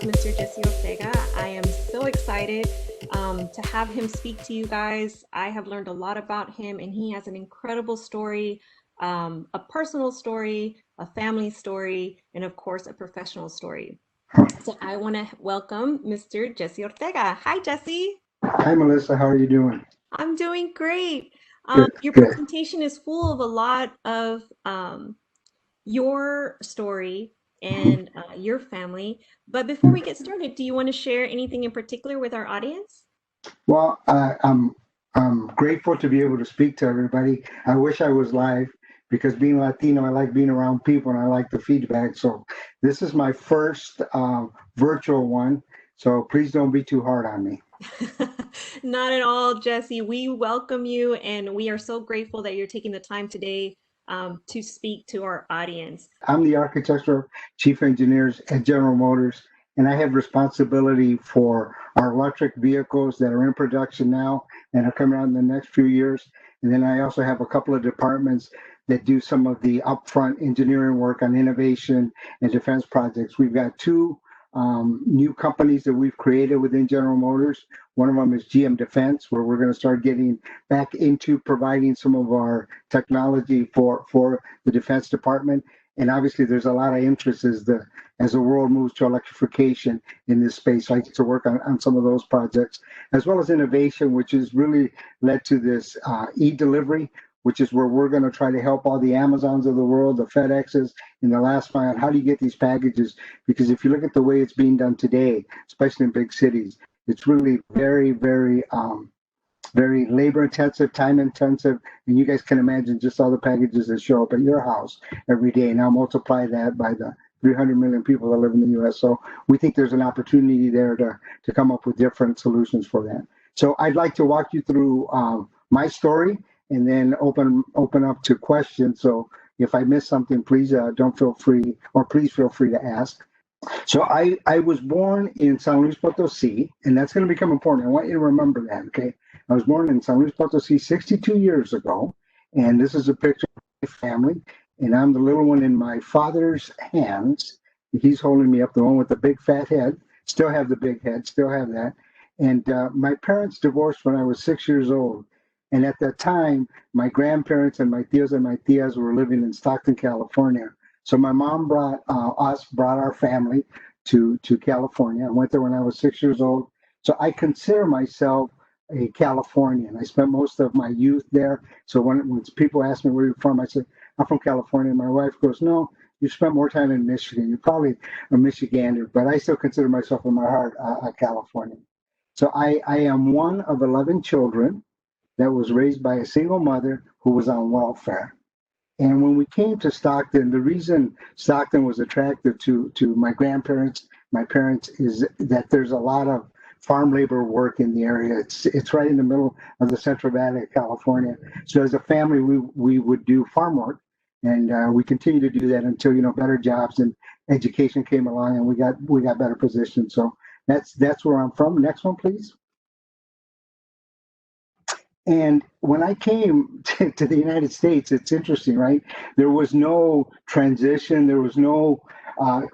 Mr. Jesse Ortega. I am so excited to have him speak to you guys. I have learned a lot about him, and he has an incredible story, a personal story, a family story, and of course, a professional story. So I want to welcome Mr. Jesse Ortega. Hi, Jesse. Hi, Melissa. How are you doing? I'm doing great. Good, Your good. presentation is full of a lot of your story Mhm. and your family. But before we get started, do you want to share anything in particular with our audience? Well, I'm grateful to be able to speak to everybody. I wish I was live because being Latino, I like being around people and I like the feedback. So this is my first virtual one. So please don't be too hard on me. Not at all, Jesse. We welcome you, and we are so grateful that you're taking the time today to speak to our audience. I'm the architectural chief engineers at General Motors, and I have responsibility for our electric vehicles that are in production now and are coming out in the next few years. And then I also have a couple of departments that do some of the upfront engineering work on innovation and defense projects. We've got two new companies that we've created within General Motors. One of them is GM Defense, where we're going to start getting back into providing some of our technology for the Defense Department. And obviously, there's a lot of interest as the world moves to electrification in this space. So I get to work on some of those projects, as well as innovation, which has really led to this e-delivery, which is where we're going to try to help all the Amazons of the world, the FedExes in the last mile. How do you get these packages? Because if you look at the way it's being done today, especially in big cities, it's really very labor intensive, time intensive, and you guys can imagine just all the packages that show up at your house every day. Now multiply that by the 300 million people that live in the U.S. So we think there's an opportunity there to come up with different solutions for that. So I'd like to walk you through my story and then open up to questions. So if I miss something, please don't feel free, or please feel free to ask. So I was born in San Luis Potosi, and that's going to become important. I want you to remember that, okay? I was born in San Luis Potosi 62 years ago, and this is a picture of my family, and I'm the little one in my father's hands. He's holding me up, the one with the big fat head. Still have the big head, still have that. And my parents divorced when I was 6 years old. And at that time, my grandparents and my tios and my tias were living in Stockton, California. So my mom brought our family to California. I went there when I was 6 years old. So I consider myself a Californian. I spent most of my youth there. So when people ask me where you're from, I say, I'm from California. My wife goes, no, you spent more time in Michigan. You're probably a Michigander, but I still consider myself in my heart a Californian. So I am one of 11 children that was raised by a single mother who was on welfare. And when we came to Stockton, the reason Stockton was attractive to my grandparents, my parents, is that there's a lot of farm labor work in the area. It's right in the middle of the Central Valley of California. So as a family, we would do farm work, and we continue to do that until better jobs and education came along, and we got better positions. So that's where I'm from. Next one, please. And when I came to the United States, it's interesting, right? There was no transition, there was no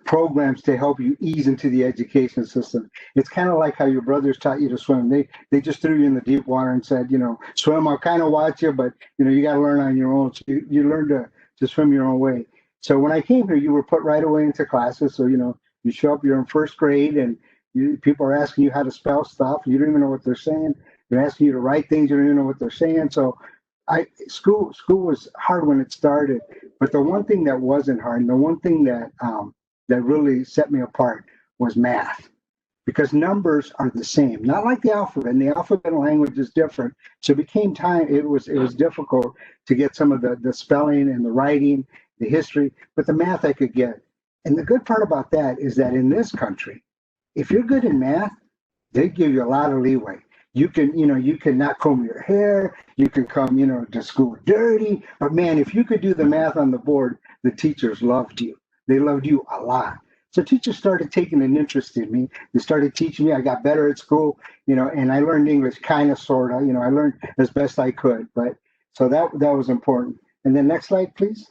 programs to help you ease into the education system. It's kind of like how your brothers taught you to swim. They just threw you in the deep water and said, swim. I'll kind of watch you, but you got to learn on your own. So you learn to swim your own way. So when I came here, you were put right away into classes. So you show up, you're in first grade, and people are asking you how to spell stuff. You don't even know what they're saying. They're asking you to write things, you don't even know what they're saying. So school was hard when it started, but the one thing that wasn't hard, and the one thing that really set me apart was math, because numbers are the same, not like the alphabet. And the alphabet language is different. So it became time. It was difficult to get some of the spelling and the writing, the history, but the math I could get. And the good part about that is that in this country, if you're good in math, they give you a lot of leeway. You can not comb your hair, you can come, to school dirty, but man, if you could do the math on the board, the teachers loved you. They loved you a lot. So teachers started taking an interest in me. They started teaching me. I got better at school, and I learned English kind of, sort of, I learned as best I could. But so that was important. And then next slide, please.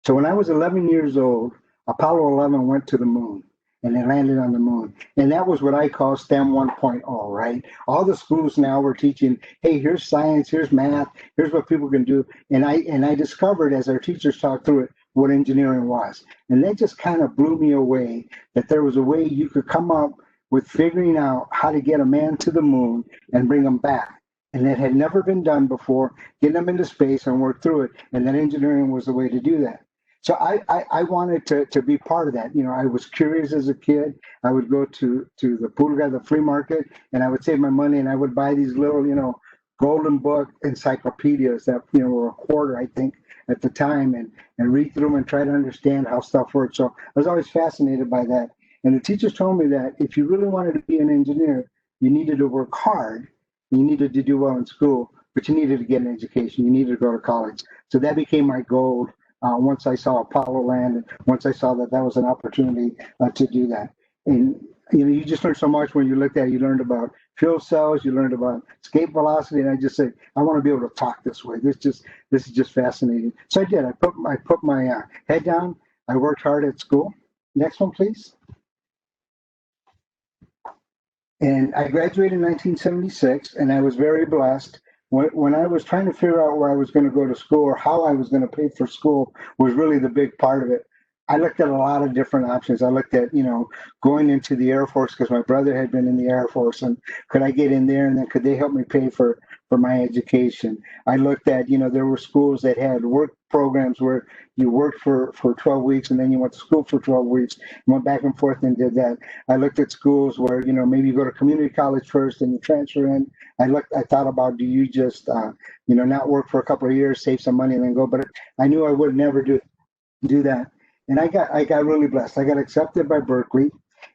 So when I was 11 years old, Apollo 11 went to the moon and they landed on the moon. And that was what I call STEM 1.0, right? All the schools now were teaching, hey, here's science, here's math, here's what people can do. And I discovered as our teachers talked through it what engineering was. And that just kind of blew me away that there was a way you could come up with figuring out how to get a man to the moon and bring him back. And that had never been done before, get them into space and work through it. And that engineering was the way to do that. So I wanted to be part of that. You know, I was curious as a kid. I would go to the Pulga, the flea market, and I would save my money and I would buy these little, golden book encyclopedias that, were a quarter, I think, at the time, and read through them and try to understand how stuff works. So I was always fascinated by that. And the teachers told me that if you really wanted to be an engineer, you needed to work hard, you needed to do well in school, but you needed to get an education, you needed to go to college. So that became my goal once I saw Apollo land, and once I saw that was an opportunity to do that. And you just learned so much when you looked at it. You learned about fuel cells, you learned about escape velocity, and I just said, I want to be able to talk this way. This is just fascinating. So I did. I put my head down. I worked hard at school. Next one, please. And I graduated in 1976, and I was very blessed. When I was trying to figure out where I was going to go to school or how I was going to pay for school was really the big part of it. I looked at a lot of different options. I looked at, going into the Air Force because my brother had been in the Air Force, and could I get in there, and then could they help me pay for my education? I looked at, there were schools that had work programs where you worked for 12 weeks and then you went to school for 12 weeks, and went back and forth and did that. I looked at schools where, maybe you go to community college first and you transfer in. I thought about, do you just, not work for a couple of years, save some money and then go, but I knew I would never do that. And I got really blessed. I got accepted by Berkeley.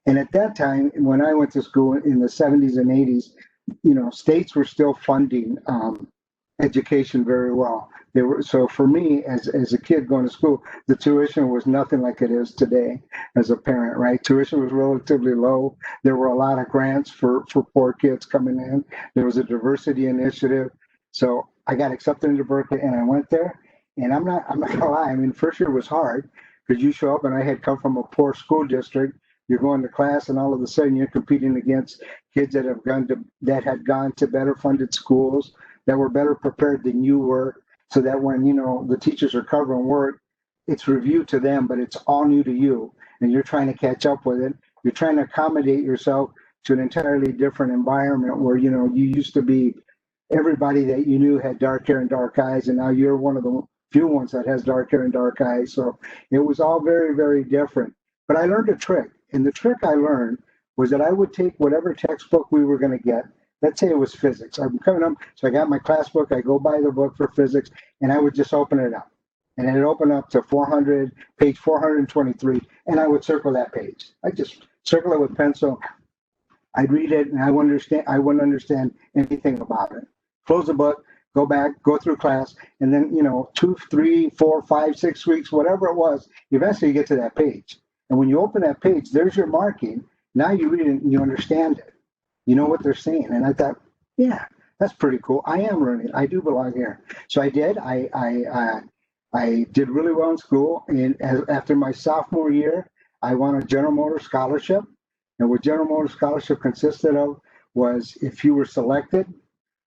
And at that time, when I went to school in the 70s and 80s, states were still funding education very well. So for me, as a kid going to school, the tuition was nothing like it is today as a parent, right? Tuition was relatively low. There were a lot of grants for poor kids coming in. There was a diversity initiative. So I got accepted into Berkeley and I went there. And I'm not gonna lie, I mean, first year was hard because you show up, and I had come from a poor school district. You're going to class, and all of a sudden you're competing against kids that had gone to better funded schools that were better prepared than you were. So that when the teachers are covering work, it's reviewed to them, but it's all new to you, and you're trying to catch up with it. You're trying to accommodate yourself to an entirely different environment where you used to be everybody that you knew had dark hair and dark eyes, and now you're one of the few ones that has dark hair and dark eyes. So it was all very, very different. But I learned a trick. And the trick I learned was that I would take whatever textbook we were going to get. Let's say it was physics. I'm coming up, so I got my class book. I go buy the book for physics, and I would just open it up. And it opened up to page 423, and I would circle that page. I just circle it with pencil. I'd read it, and I wouldn't understand anything about it. Close the book, go back, go through class, and then 2, 3, 4, 5, 6 weeks, whatever it was, eventually you get to that page. And when you open that page, there's your marking. Now you read it and you understand it. You know what they're saying. And I thought, yeah, that's pretty cool. I am learning. I do belong here. So I did. I did really well in school. And after my sophomore year, I won a General Motors scholarship. And what General Motors scholarship consisted of was if you were selected,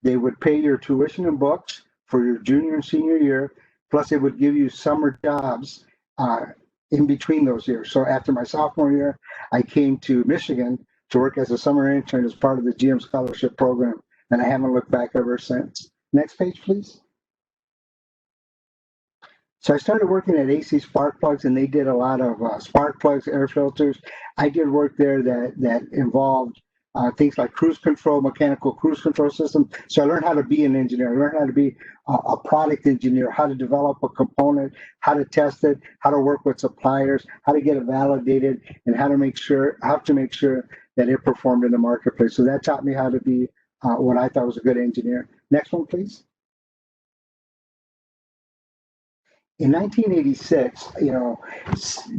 they would pay your tuition and books for your junior and senior year, plus they would give you summer jobs in between those years. So after my sophomore year, I came to Michigan to work as a summer intern as part of the GM scholarship program, and I haven't looked back ever since. Next page, please. So I started working at AC Spark Plugs, and they did a lot of spark plugs, air filters. I did work there that involved things like cruise control, mechanical cruise control system. So I learned how to be an engineer. I learned how to be a product engineer, how to develop a component, how to test it, how to work with suppliers, how to get it validated, and how to make sure that it performed in the marketplace. So that taught me how to be what I thought was a good engineer. Next one, please. In 1986,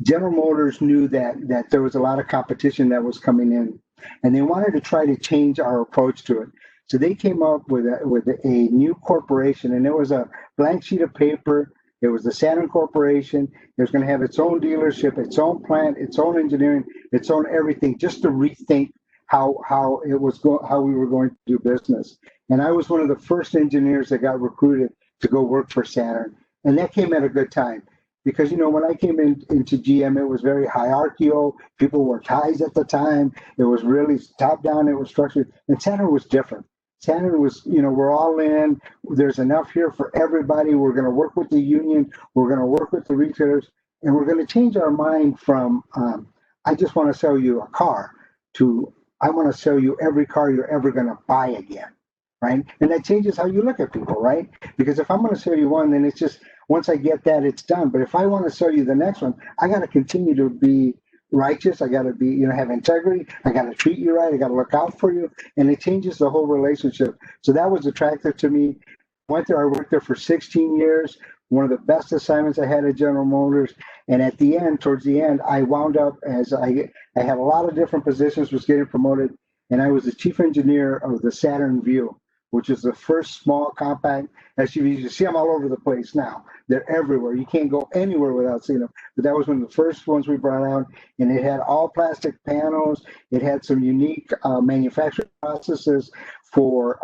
General Motors knew that there was a lot of competition that was coming in, and they wanted to try to change our approach to it. So they came up with a new corporation, and it was a blank sheet of paper. It was the Saturn Corporation. It was going to have its own dealership, its own plant, its own engineering, its own everything, just to rethink how we were going to do business. And I was one of the first engineers that got recruited to go work for Saturn, and that came at a good time. Because when I came into GM, it was very hierarchical. People wore ties at the time. It was really top down. It was structured, and Saturn was different. Saturn was, we're all in. There's enough here for everybody. We're going to work with the union. We're going to work with the retailers, and we're going to change our mind from I just want to sell you a car to I want to sell you every car you're ever going to buy again, right? And that changes how you look at people, right? Because if I'm going to sell you one, then it's just once I get that, it's done. But if I want to sell you the next one, I got to continue to be righteous. I got to be, have integrity. I got to treat you right. I got to look out for you. And it changes the whole relationship. So that was attractive to me. I worked there for 16 years. One of the best assignments I had at General Motors. And at the end, towards the end, I wound up as I had a lot of different positions, was getting promoted. And I was the chief engineer of the Saturn Vue, which is the first small compact SUVs. You see them all over the place now. They're everywhere. You can't go anywhere without seeing them. But that was one of the first ones we brought out, and it had all plastic panels. It had some unique manufacturing processes for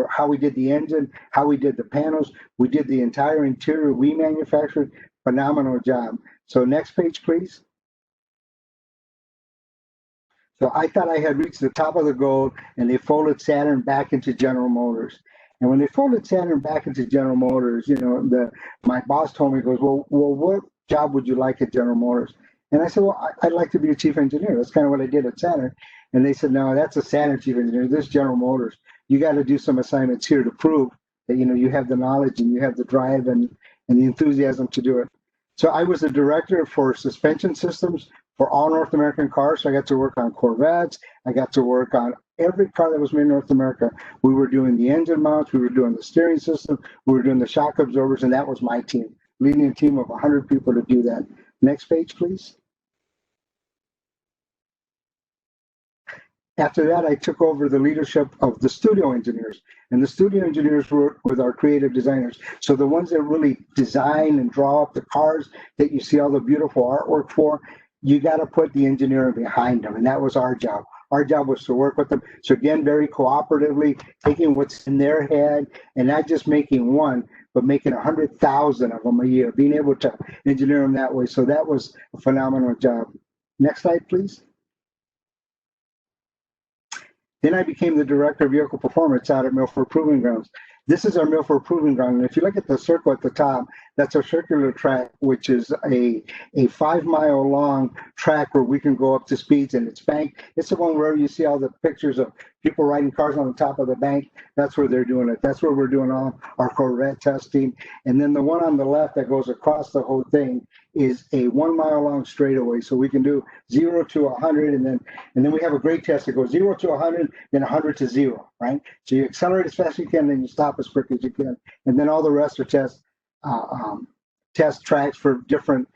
how we did the engine, how we did the panels. We did the entire interior. We manufactured. Phenomenal job. So next page, please. So I thought I had reached the top of the gold, and they folded Saturn back into General Motors. And when they folded Saturn back into General Motors, my boss told me, he goes, well, what job would you like at General Motors? And I said, well, I'd like to be a chief engineer. That's kind of what I did at Saturn. And they said, no, that's a Saturn chief engineer. This is General Motors. You got to do some assignments here to prove that, you have the knowledge and you have the drive and the enthusiasm to do it. So I was the director for suspension systems for all North American cars. So I got to work on Corvettes. I got to work on every car that was made in North America. We were doing the engine mounts. We were doing the steering system. We were doing the shock absorbers. And that was my team, leading a team of 100 people to do that. Next page, please. After that, I took over the leadership of the studio engineers. And the studio engineers work with our creative designers. So the ones that really design and draw up the cars that you see all the beautiful artwork for, you got to put the engineering behind them. And that was our job. Our job was to work with them. So again, very cooperatively, taking what's in their head and not just making one, but making 100,000 of them a year, being able to engineer them that way. So that was a phenomenal job. Next slide, please. Then I became the director of vehicle performance out at Milford Proving Grounds. This is our Milford Proving Ground. And if you look at the circle at the top, that's a circular track, which is a 5-mile long track where we can go up to speeds, and it's banked. It's the one where you see all the pictures of people riding cars on the top of the bank. That's where they're doing it. That's where we're doing all our Corvette testing. And then the one on the left that goes across the whole thing is a 1-mile long straightaway. So we can do 0 to 100, and then we have a great test that goes 0 to 100, then 100 to 0, right? So you accelerate as fast as you can, then you stop as quick as you can, and then all the rest are test tracks for different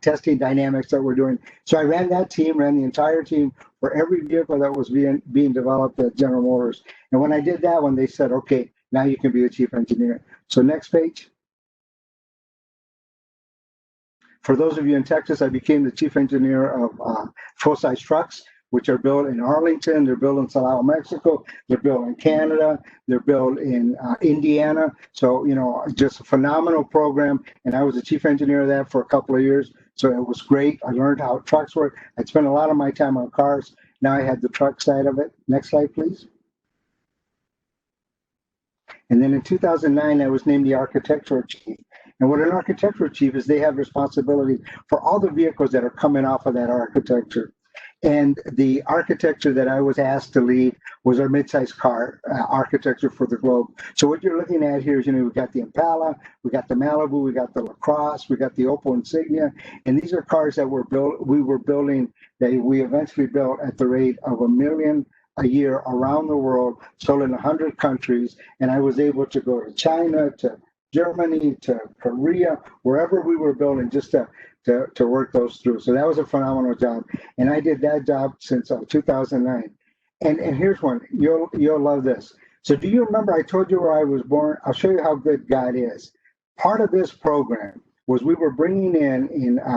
testing dynamics that we're doing. So I ran that team, ran the entire team for every vehicle that was being developed at General Motors. And when I did that one, they said, okay, now you can be a chief engineer. So next page. For those of you in Texas, I became the chief engineer of full-size trucks, which are built in Arlington, they're built in Salado, Mexico, they're built in Canada, they're built in Indiana. So, just a phenomenal program. And I was the chief engineer of that for a couple of years. So it was great. I learned how trucks work. I'd spent a lot of my time on cars. Now I had the truck side of it. Next slide, please. And then in 2009, I was named the architectural chief. And what an architectural chief is, they have responsibility for all the vehicles that are coming off of that architecture. And the architecture that I was asked to lead was our midsize car architecture for the globe. So what you're looking at here is, we got the Impala, we got the Malibu, we got the LaCrosse, we got the Opel Insignia, and these are cars that we were building, that we eventually built at the rate of 1 million a year around the world, sold in 100 countries, and I was able to go to China, to Germany, to Korea, wherever we were building, just to work those through. So that was a phenomenal job. And I did that job since 2009. And here's one, you'll love this. So do you remember I told you where I was born? I'll show you how good God is. Part of this program was we were bringing in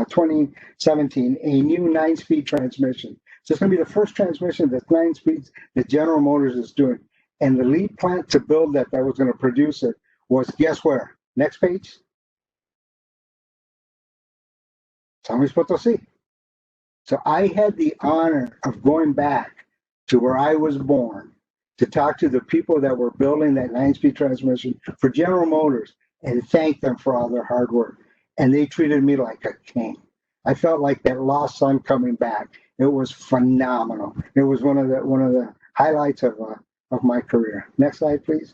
2017 a new 9-speed transmission. So it's going to be the first transmission that's 9 speeds that General Motors is doing. And the lead plant to build that was going to produce it was, guess where? Next page. San Luis Potosí. So I had the honor of going back to where I was born to talk to the people that were building that 9-speed transmission for General Motors and thank them for all their hard work. And they treated me like a king. I felt like that lost son coming back. It was phenomenal. It was one of the highlights of my career. Next slide, please.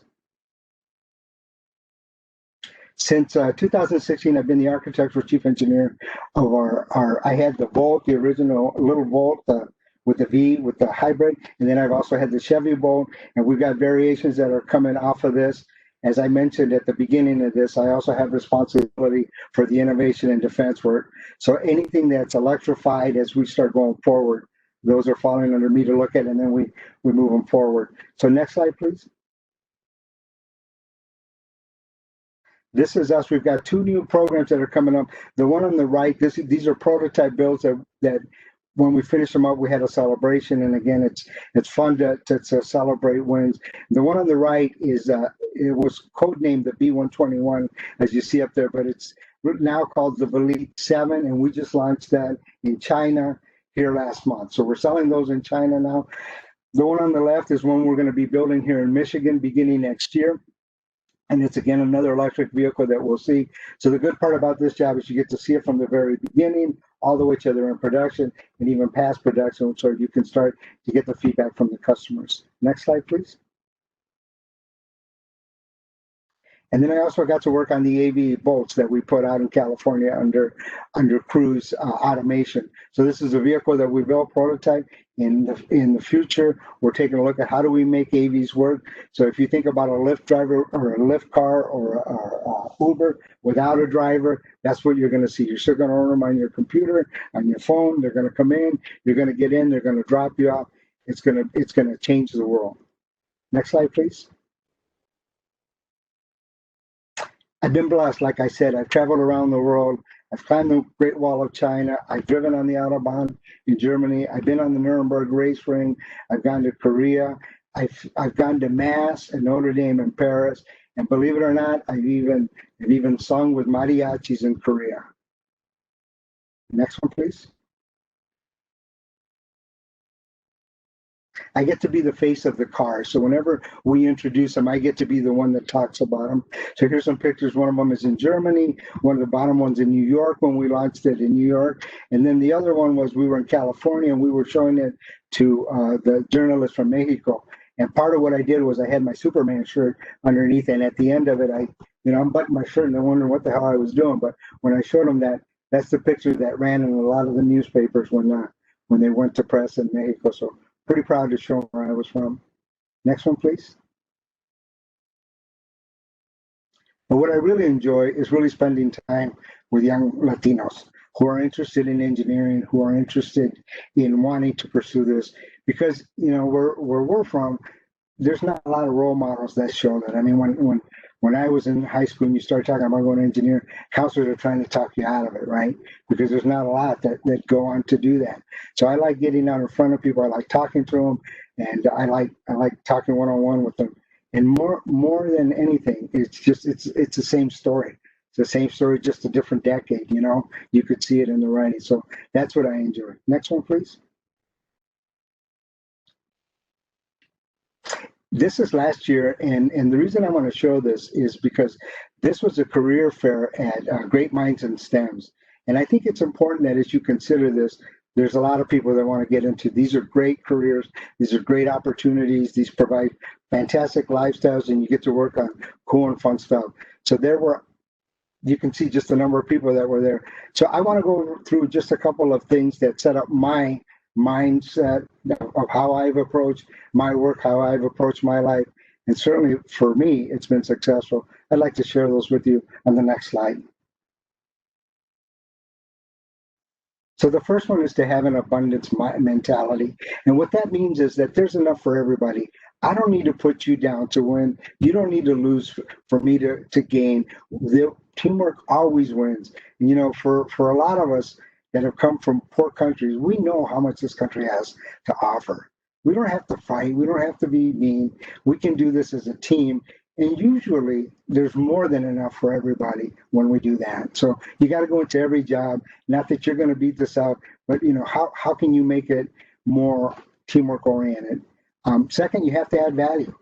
Since 2016, I've been the architectural chief engineer of I had the Volt, the original little Volt with the V, with the hybrid, and then I've also had the Chevy Volt, and we've got variations that are coming off of this. As I mentioned at the beginning of this, I also have responsibility for the innovation and defense work. So anything that's electrified as we start going forward, those are falling under me to look at, and then we move them forward. So next slide, please. This is us. We've got 2 new programs that are coming up. The one on the right, these are prototype builds that when we finish them up, we had a celebration. And again, it's fun to celebrate wins. The one on the right is it was codenamed the B121, as you see up there, but it's now called the Velite 7, and we just launched that in China here last month. So we're selling those in China now. The one on the left is one we're going to be building here in Michigan beginning next year. And it's, again, another electric vehicle that we'll see. So the good part about this job is you get to see it from the very beginning all the way to they're in production and even past production, so you can start to get the feedback from the customers. Next slide, please. And then I also got to work on the AV bolts that we put out in California under Cruise automation. So this is a vehicle that we built prototype. In the future, we're taking a look at how do we make AVs work. So if you think about a Lyft driver or a Lyft car or Uber without a driver, that's what you're going to see. You're still going to order them on your computer, on your phone. They're going to come in. You're going to get in. They're going to drop you off. It's going to change the world. Next slide, please. I've been blessed, like I said. I've traveled around the world. I've climbed the Great Wall of China. I've driven on the Autobahn in Germany. I've been on the Nuremberg race ring. I've gone to Korea. I've gone to Mass and Notre Dame in Paris. And believe it or not, I've even sung with mariachis in Korea. Next one, please. I get to be the face of the car. So whenever we introduce them, I get to be the one that talks about them. So here's some pictures. One of them is in Germany. One of the bottom ones in New York when we launched it in New York. And then the other one was we were in California and we were showing it to the journalists from Mexico. And part of what I did was I had my Superman shirt underneath. And at the end of it, I'm buttoning my shirt and they're wondering what the hell I was doing. But when I showed them that, that's the picture that ran in a lot of the newspapers when they went to press in Mexico. So pretty proud to show where I was from. Next one, please. But what I really enjoy is really spending time with young Latinos who are interested in engineering, who are interested in wanting to pursue this. Because, where we're from, there's not a lot of role models that show that. I mean, when I was in high school and you start talking about going to engineer, counselors are trying to talk you out of it, right? Because there's not a lot that go on to do that. So I like getting out in front of people. I like talking to them, and I like talking one-on-one with them. And more than anything, it's the same story. It's the same story, just a different decade. You could see it in the writing. So that's what I enjoy. Next one, please. This is last year, and the reason I want to show this is because this was a career fair at Great Minds and STEMs. And I think it's important that as you consider this, there's a lot of people that want to get into. These are great careers. These are great opportunities. These provide fantastic lifestyles, and you get to work on cool and fun stuff. So you can see just the number of people that were there. So I want to go through just a couple of things that set up my mindset of how I've approached my work, how I've approached my life. And certainly for me, it's been successful. I'd like to share those with you on the next slide. So the first one is to have an abundance mentality. And what that means is that there's enough for everybody. I don't need to put you down to win. You don't need to lose for me to gain. Teamwork always wins. And, for a lot of us that have come from poor countries, we know how much this country has to offer. We don't have to fight. We don't have to be mean. We can do this as a team. And usually there's more than enough for everybody when we do that. So you got to go into every job, not that you're going to beat this out, but how can you make it more teamwork oriented? Second, you have to add value.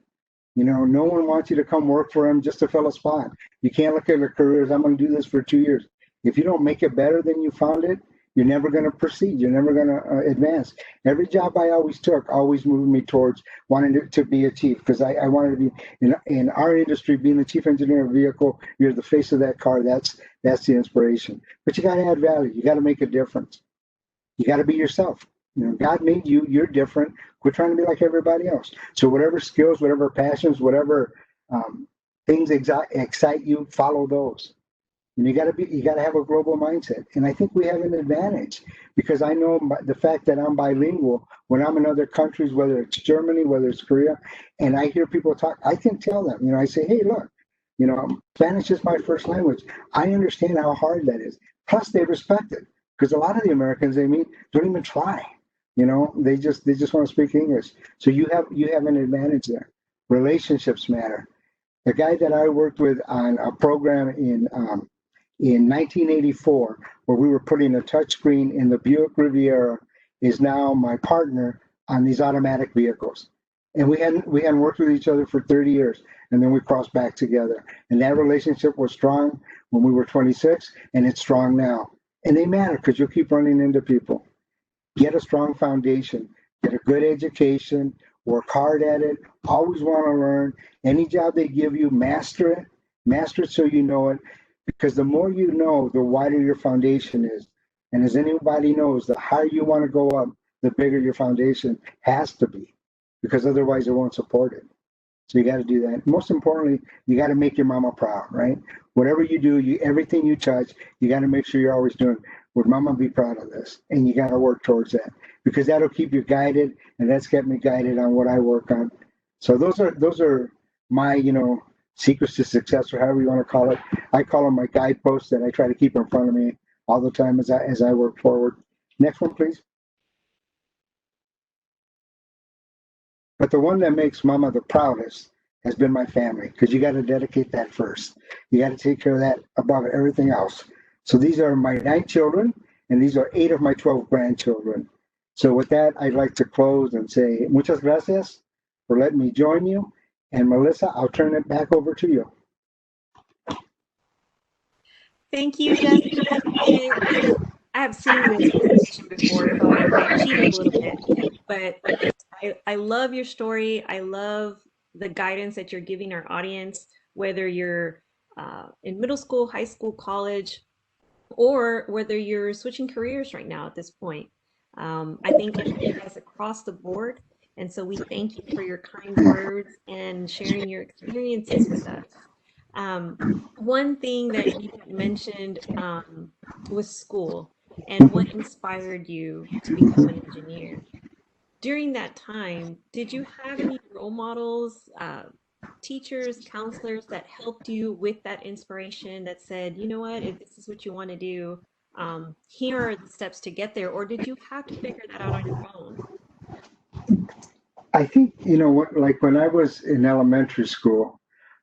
No one wants you to come work for them just to fill a spot. You can't look at their careers. I'm going to do this for 2 years. If you don't make it better than you found it, you're never going to proceed. You're never going to advance. Every job I always took always moved me towards wanting to be a chief, because I wanted to be in our industry, being the chief engineer of a vehicle. You're the face of that car. That's the inspiration. But you got to add value. You got to make a difference. You got to be yourself. God made you. You're different. Quit trying to be like everybody else. So whatever skills, whatever passions, whatever things excite you, follow those. And you got to have a global mindset. And I think we have an advantage, because I know the fact that I'm bilingual. When I'm in other countries, whether it's Germany, whether it's Korea, and I hear people talk, I can tell them. I say, hey, look, Spanish is my first language. I understand how hard that is. Plus, they respect it, because a lot of the Americans they meet don't even try. They just want to speak English. So you have an advantage there. Relationships matter. The guy that I worked with on a program in 1984, where we were putting a touchscreen in the Buick Riviera, is now my partner on these automatic vehicles. And we hadn't worked with each other for 30 years, and then we crossed back together. And that relationship was strong when we were 26, and it's strong now. And they matter, because you'll keep running into people. Get a strong foundation, get a good education, work hard at it, always want to learn. Any job they give you, master it so you know it, because the more you know, the wider your foundation is. And as anybody knows, the higher you want to go up, the bigger your foundation has to be, because otherwise it won't support it. So you got to do that. Most importantly, you got to make your mama proud, right? Whatever you do, everything you touch, you got to make sure you're always doing, would mama be proud of this? And you got to work towards that, because that'll keep you guided, and that's kept me guided on what I work on. So those are my, secrets to success, or however you want to call it. I call them my guideposts that I try to keep in front of me all the time as I work forward. Next one, please. But the one that makes mama the proudest has been my family, because you got to dedicate that first. You got to take care of that above everything else. So these are my 9 children, and these are 8 of my 12 grandchildren. So with that, I'd like to close and say muchas gracias for letting me join you. And Melissa, I'll turn it back over to you. Thank you, Jesse. I have seen this presentation before, so I cheated a little bit, but I love your story. I love the guidance that you're giving our audience, whether you're in middle school, high school, college, or whether you're switching careers right now at this point. I think it has across the board. And so we thank you for your kind words and sharing your experiences with us. One thing that you had mentioned was school and what inspired you to become an engineer. During that time, did you have any role models, teachers, counselors that helped you with that inspiration, that said, you know what, if this is what you want to do, here are the steps to get there? Or did you have to figure that out on your own? I think, like when I was in elementary school,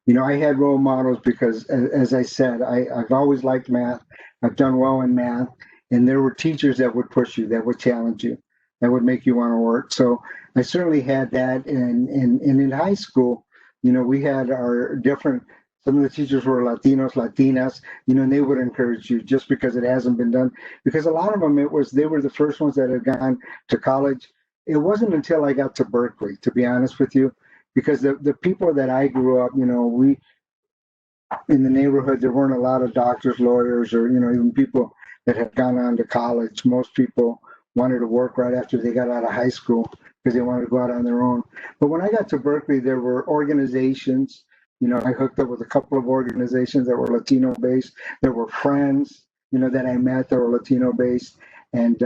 I had role models, because as I said, I've always liked math. I've done well in math, and there were teachers that would push you, that would challenge you, that would make you want to work. So I certainly had that. And in high school, we had our different, some of the teachers were Latinos, Latinas, and they would encourage you, just because it hasn't been done. Because a lot of them, they were the first ones that had gone to college. It wasn't until I got to Berkeley, to be honest with you, because the people that I grew up, we, in the neighborhood, there weren't a lot of doctors, lawyers, or, even people that had gone on to college. Most people wanted to work right after they got out of high school, because they wanted to go out on their own. But when I got to Berkeley, there were organizations. I hooked up with a couple of organizations that were Latino based. There were friends, that I met that were Latino based. And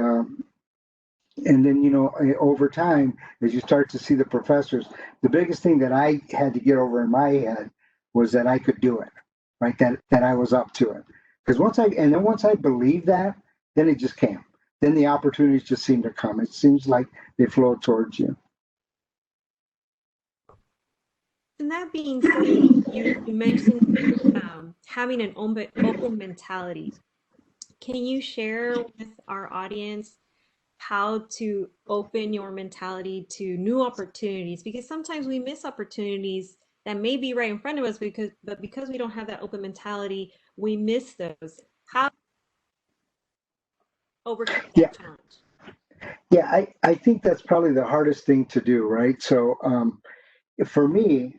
then, over time, as you start to see the professors, the biggest thing that I had to get over in my head was that I could do it. right? That I was up to it. Because once I believed that, then it just came. Then the opportunities just seem to come. It seems like they flow towards you. And that being said, you mentioned having an open mentality. Can you share with our audience how to open your mentality to new opportunities? Because sometimes we miss opportunities that may be right in front of us because we don't have that open mentality, we miss those. How to overcome Yeah, that challenge? yeah. I think that's probably the hardest thing to do, right? So for me,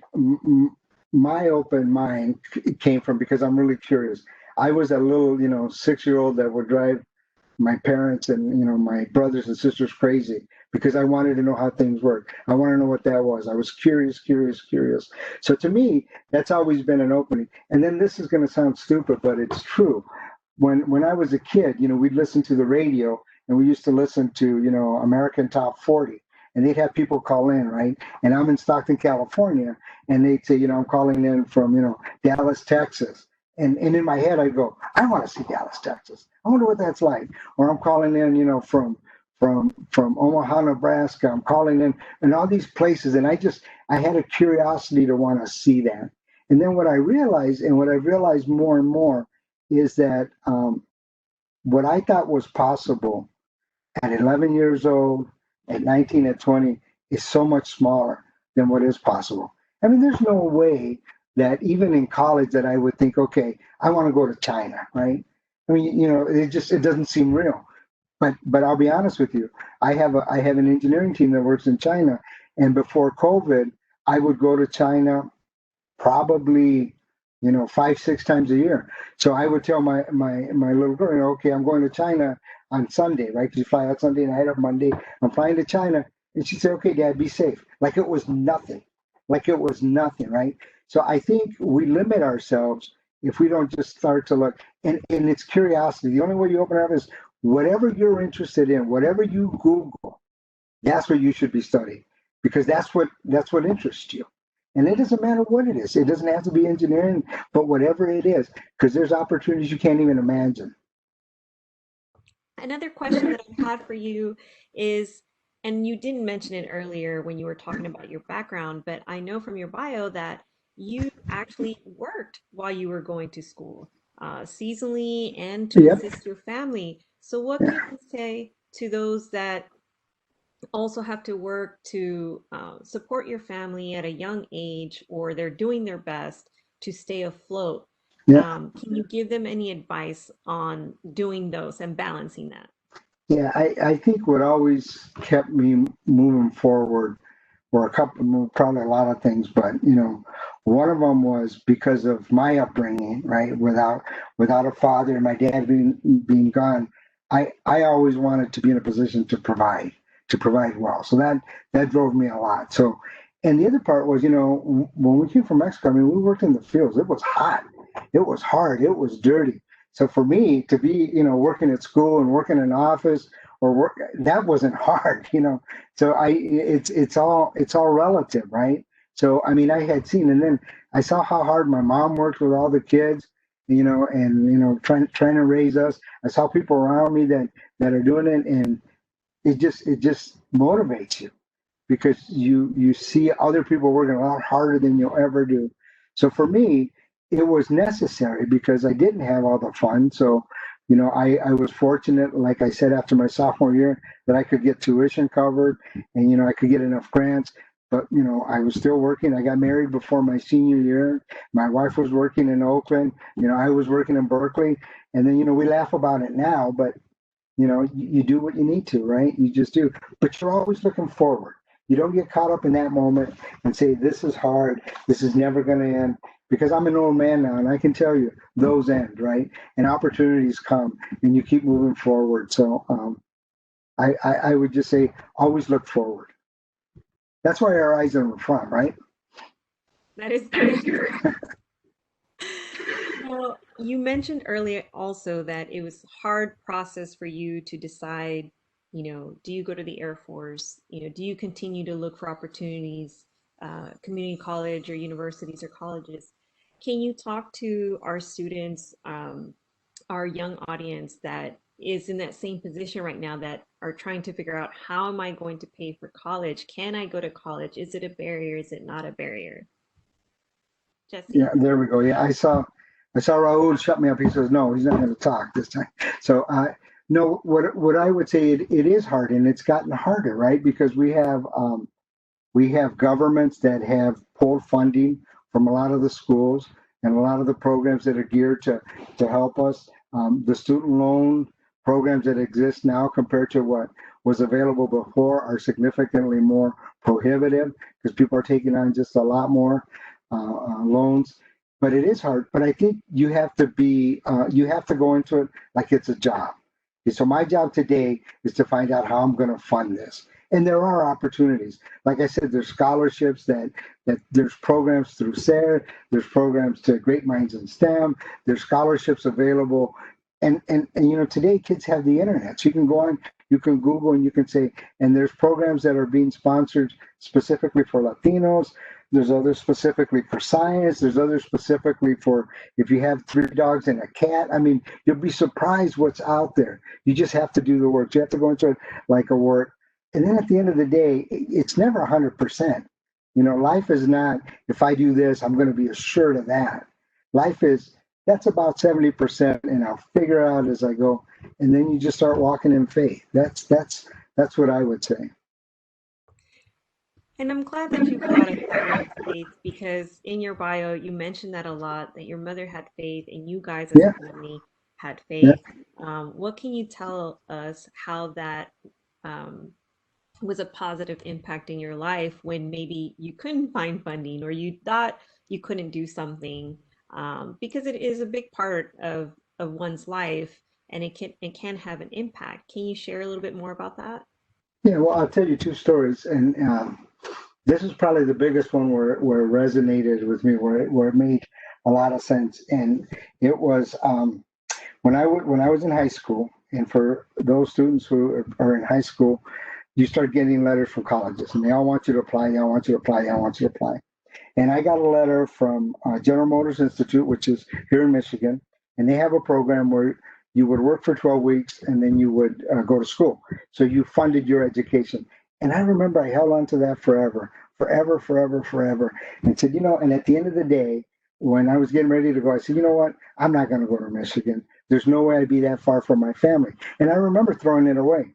my open mind came from because I'm really curious. I was a little, 6-year-old that would drive my parents and my brothers and sisters crazy because I wanted to know how things work. I want to know what that was. I was curious, curious, curious. So to me, that's always been an opening. And then this is going to sound stupid, but it's true. When I was a kid, we'd listen to the radio and we used to listen to American Top 40, and they'd have people call in, right? And I'm in Stockton, California, and they'd say, I'm calling in from Dallas, Texas. And in my head, I go, I want to see Dallas, Texas. I wonder what that's like. Or I'm calling in, from Omaha, Nebraska. I'm calling in, and all these places, and I had a curiosity to want to see that. And then what I realized, and what I realized more and more, is that what I thought was possible at 11 years old, at 19, at 20, is so much smaller than what is possible. I mean, there's no way that even in college that I would think, okay, I want to go to China, right? I mean, it doesn't seem real. But I'll be honest with you, I have an engineering team that works in China, and before COVID, I would go to China probably 5 6 times a year. So I would tell my little girl, okay, I'm going to China on Sunday, right? Because you fly out Sunday and I head up Monday. I'm flying to China, and she said, okay, Dad, be safe. Like it was nothing. Like it was nothing, right? So I think we limit ourselves if we don't just start to look. And it's curiosity. The only way you open up is whatever you're interested in, whatever you Google, that's what you should be studying because that's what interests you. And it doesn't matter what it is. It doesn't have to be engineering, but whatever it is, because there's opportunities you can't even imagine. Another question that I had for you is, and you didn't mention it earlier when you were talking about your background, but I know from your bio that you actually worked while you were going to school, seasonally and to Yep. assist your family. So what can Yeah. you say to those that also have to work to support your family at a young age, or they're doing their best to stay afloat? Yeah. Can you give them any advice on doing those and balancing that? Yeah. I think what always kept me moving forward were a couple, well, probably a lot of things, but one of them was because of my upbringing, right? Without a father and my dad being gone, I always wanted to be in a position to provide well. So that drove me a lot. So, and the other part was, when we came from Mexico, I mean, we worked in the fields. It was hot, it was hard, it was dirty. So for me to be, working at school and working in an office or work, that wasn't hard, so it's all relative, right? So I mean, I had seen, and then I saw how hard my mom worked with all the kids, and trying to raise us. I saw people around me that are doing it, and it just motivates you because you see other people working a lot harder than you'll ever do. So for me, it was necessary because I didn't have all the fun. So, I was fortunate, like I said, after my sophomore year, that I could get tuition covered and, I could get enough grants. But, I was still working. I got married before my senior year. My wife was working in Oakland. I was working in Berkeley. And then, we laugh about it now, but you do what you need to, right? You just do. But you're always looking forward. You don't get caught up in that moment and say, this is hard. This is never going to end. Because I'm an old man now and I can tell you those end, right? And opportunities come and you keep moving forward. So I would just say, always look forward. That's why our eyes are in front, right? That is correct. Now, you mentioned earlier also that it was a hard process for you to decide, do you go to the Air Force? Do you continue to look for opportunities, community college or universities or colleges? Can you talk to our students, our young audience that is in that same position right now that are trying to figure out how am I going to pay for college? Can I go to college? Is it a barrier? Is it not a barrier? Yeah, Jesse? there we go. Yeah, I saw Raul shut me up. He says no, he's not going to talk this time. So no, what I would say, it is hard, and it's gotten harder, right? Because we have governments that have pulled funding from a lot of the schools and a lot of the programs that are geared to help us. The student loan programs that exist now compared to what was available before are significantly more prohibitive because people are taking on just a lot more loans. But it is hard. But I think you have to go into it like it's a job. So my job today is to find out how I'm going to fund this. And there are opportunities. Like I said, there's scholarships that there's programs through SARE, there's programs to Great Minds in STEM, there's scholarships available. And today kids have the internet. So you can go on, you can Google and you can say, and there's programs that are being sponsored specifically for Latinos. There's others specifically for science. There's others specifically for if you have three dogs and a cat. I mean, you'll be surprised what's out there. You just have to do the work. You have to go into it like a work. And then at the end of the day, it's never 100%. Life is not, if I do this, I'm going to be assured of that. Life is, that's about 70%, and I'll figure out as I go. And then you just start walking in faith. That's what I would say. And I'm glad that you brought up the word faith because in your bio, you mentioned that a lot, that your mother had faith and you guys as a Yeah, family had yeah. faith. What can you tell us how that um, was a positive impact in your life when maybe you couldn't find funding or you thought you couldn't do something? Because it is a big part of one's life and it can have an impact. Can you share a little bit more about that? Yeah, well, I'll tell you two stories, and this is probably the biggest one where it resonated with me, where it made a lot of sense. And it was when I was in high school, and for those students who are in high school, you start getting letters from colleges, and they all want you to apply, they all want you to apply, they all want you to apply. And I got a letter from General Motors Institute, which is here in Michigan, and they have a program where you would work for 12 weeks and then you would go to school. So you funded your education. And I remember I held on to that forever, forever, forever, forever, and said, and at the end of the day, when I was getting ready to go, I said, you know what? I'm not going to go to Michigan. There's no way I'd be that far from my family. And I remember throwing it away.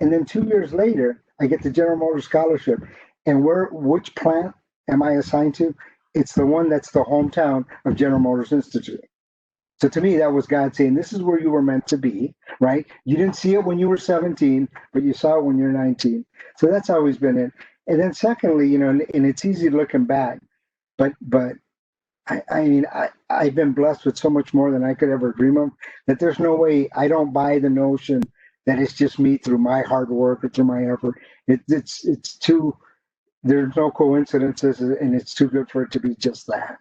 And then 2 years later, I get the General Motors scholarship. And which plant am I assigned to? It's the one that's the hometown of General Motors Institute. So to me, that was God saying, this is where you were meant to be, right? You didn't see it when you were 17, but you saw it when you're 19. So that's always been it. And then secondly, and it's easy looking back, but I've been blessed with so much more than I could ever dream of that there's no way I don't buy the notion that it's just me through my hard work or through my effort. It's too, there's no coincidences, and it's too good for it to be just that.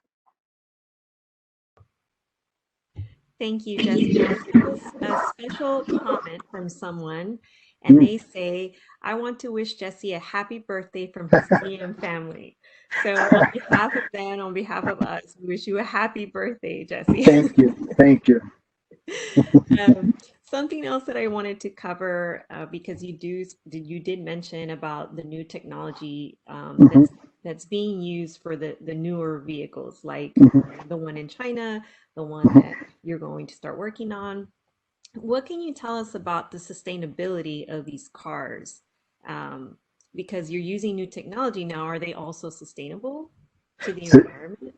Thank you, Jesse. I see a special comment from someone, and Mm. they say, I want to wish Jesse a happy birthday from his TM family. So, on behalf of them, on behalf of us, we wish you a happy birthday, Jesse. Thank you. Thank you. Um, Something else that I wanted to cover, because you did mention about the new technology Hmm. that's being used for the newer vehicles, like Hmm. the one in China, the one that you're going to start working on. What can you tell us about the sustainability of these cars? Um, because you're using new technology now, are they also sustainable to the So, environment?